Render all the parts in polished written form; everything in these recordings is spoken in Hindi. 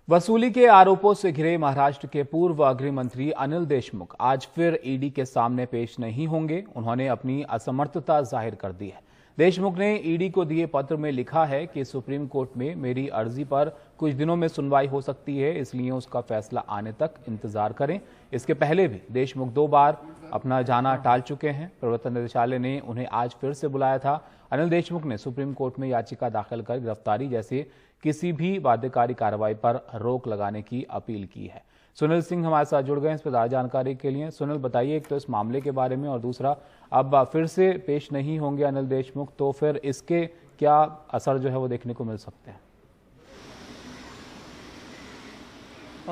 वसूली के आरोपों से घिरे महाराष्ट्र के पूर्व गृह मंत्री अनिल देशमुख आज फिर ईडी के सामने पेश नहीं होंगे। उन्होंने अपनी असमर्थता जाहिर कर दी है। देशमुख ने ईडी को दिए पत्र में लिखा है कि सुप्रीम कोर्ट में मेरी अर्जी पर कुछ दिनों में सुनवाई हो सकती है, इसलिए उसका फैसला आने तक इंतजार करें। इसके पहले भी देशमुख 2 बार अपना जाना टाल चुके हैं। प्रवर्तन निदेशालय ने उन्हें आज फिर से बुलाया था। अनिल देशमुख ने सुप्रीम कोर्ट में याचिका दाखिल कर गिरफ्तारी जैसे किसी भी बाध्यकारी कार्रवाई पर रोक लगाने की अपील की है। सुनील सिंह हमारे साथ जुड़ गए इस पर ज्यादा जानकारी के लिए। सुनील, बताइए एक तो इस मामले के बारे में, और दूसरा अब फिर से पेश नहीं होंगे अनिल देशमुख, तो फिर इसके क्या असर जो है वो देखने को मिल सकते हैं?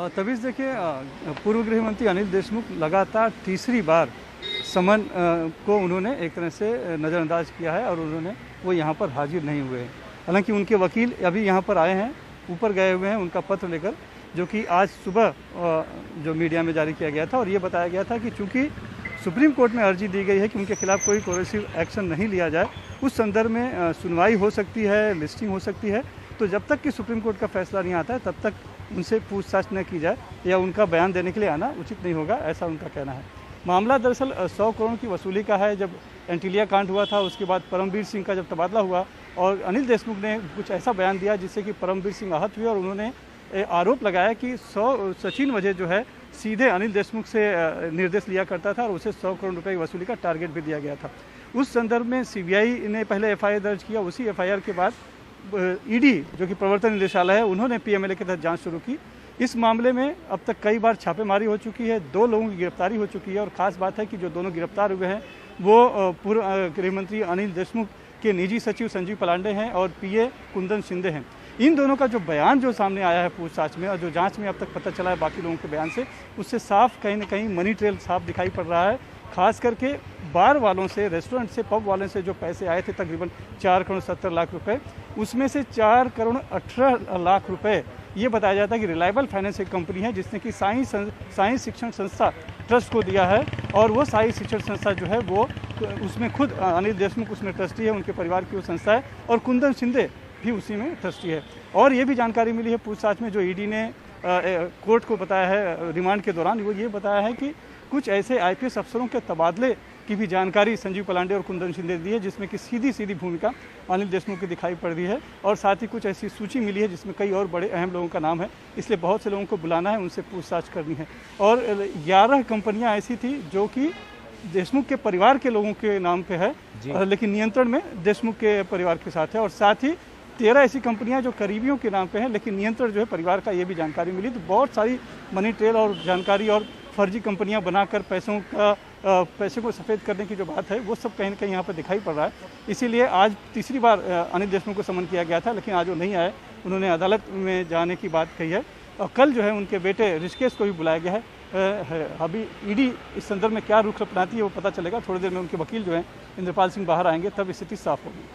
तभी देखिए, पूर्व गृह मंत्री अनिल देशमुख लगातार तीसरी बार समन को उन्होंने एक तरह से नज़रअंदाज किया है और वो यहाँ पर हाजिर नहीं हुए। हालांकि उनके वकील अभी यहाँ पर आए हैं, ऊपर गए हुए हैं उनका पत्र लेकर, जो कि आज सुबह जो मीडिया में जारी किया गया था। और ये बताया गया था कि चूंकि सुप्रीम कोर्ट में अर्जी दी गई है कि उनके खिलाफ कोई कोर्सिव एक्शन नहीं लिया जाए, उस संदर्भ में सुनवाई हो सकती है, लिस्टिंग हो सकती है। तो जब तक कि सुप्रीम कोर्ट का फैसला नहीं आता है तब तक उनसे पूछताछ न की जाए या उनका बयान देने के लिए आना उचित नहीं होगा, ऐसा उनका कहना है। मामला दरअसल 100 करोड़ की वसूली का है। जब एंटीलिया कांड हुआ था उसके बाद परमवीर सिंह का जब तबादला हुआ और अनिल देशमुख ने कुछ ऐसा बयान दिया जिससे कि परमवीर सिंह आहत हुए और उन्होंने आरोप लगाया कि सचिन वजह जो है सीधे अनिल देशमुख से निर्देश लिया करता था और उसे 100 करोड़ रुपए की वसूली का टारगेट भी दिया गया था। उस संदर्भ में सीबीआई ने पहले एफआईआर दर्ज किया। उसी एफआईआर के बाद ईडी, जो कि प्रवर्तन निदेशालय है, उन्होंने पीएमएलए के तहत जांच शुरू की। इस मामले में अब तक कई बार छापेमारी हो चुकी है, 2 लोगों की गिरफ्तारी हो चुकी है। और ख़ास बात है कि जो दोनों गिरफ्तार हुए हैं वो पूर्व गृह मंत्री अनिल देशमुख के निजी सचिव संजीव पलांडे हैं और पीए कुंदन शिंदे हैं। इन दोनों का जो बयान जो सामने आया है पूछताछ में और जो जांच में अब तक पता चला है बाकी लोगों के बयान से, उससे साफ कहीं ना कहीं मनी ट्रेल साफ दिखाई पड़ रहा है। खास करके बार वालों से, रेस्टोरेंट से, पब वालों से जो पैसे आए थे तकरीबन 4 करोड़ 70 लाख रुपए, उसमें से 4 करोड़ 18 लाख रुपए ये बताया जाता है कि रिलायबल फाइनेंस एक कंपनी है जिसने कि साई शिक्षण संस्था ट्रस्ट को दिया है। और वो साई शिक्षण संस्था जो है वो उसमें खुद अनिल देशमुख उसमें ट्रस्टी है, उनके परिवार की वो संस्था है, और कुंदन शिंदे भी उसी में ट्रस्टी है। और ये भी जानकारी मिली है पूछताछ में, जो ईडी ने कोर्ट को बताया है रिमांड के दौरान, वो ये बताया है कि कुछ ऐसे आईपीएस अफसरों के तबादले की भी जानकारी संजीव पलांडे और कुंदन शिंदे दी है, जिसमें कि सीधी भूमिका अनिल देशमुख की दिखाई पड़ रही है। और साथ ही कुछ ऐसी सूची मिली है जिसमें कई और बड़े अहम लोगों का नाम है, इसलिए बहुत से लोगों को बुलाना है, उनसे पूछताछ करनी है। और 11 कंपनियां ऐसी थी जो कि देशमुख के परिवार के लोगों के नाम पे है, लेकिन नियंत्रण में देशमुख के परिवार के साथ है। और साथ ही 13 ऐसी कंपनियां जो करीबियों के नाम पे है, लेकिन नियंत्रण जो है परिवार का, ये भी जानकारी मिली। तो बहुत सारी मनी ट्रेल और जानकारी और फर्जी कंपनियां बनाकर पैसे को सफ़ेद करने की जो बात है वो सब कहीं ना कहीं यहाँ पर दिखाई पड़ रहा है। इसीलिए आज तीसरी बार अनिल देशमुख को समन किया गया था, लेकिन आज वो नहीं आए। उन्होंने अदालत में जाने की बात कही है और कल जो है उनके बेटे ऋषिकेश को भी बुलाया गया है। अभी ईडी इस संदर्भ में क्या रुख अपनाती है वो पता चलेगा। थोड़ी देर में उनके वकील जो हैं इंद्रपाल सिंह बाहर आएंगे, तब स्थिति साफ होगी।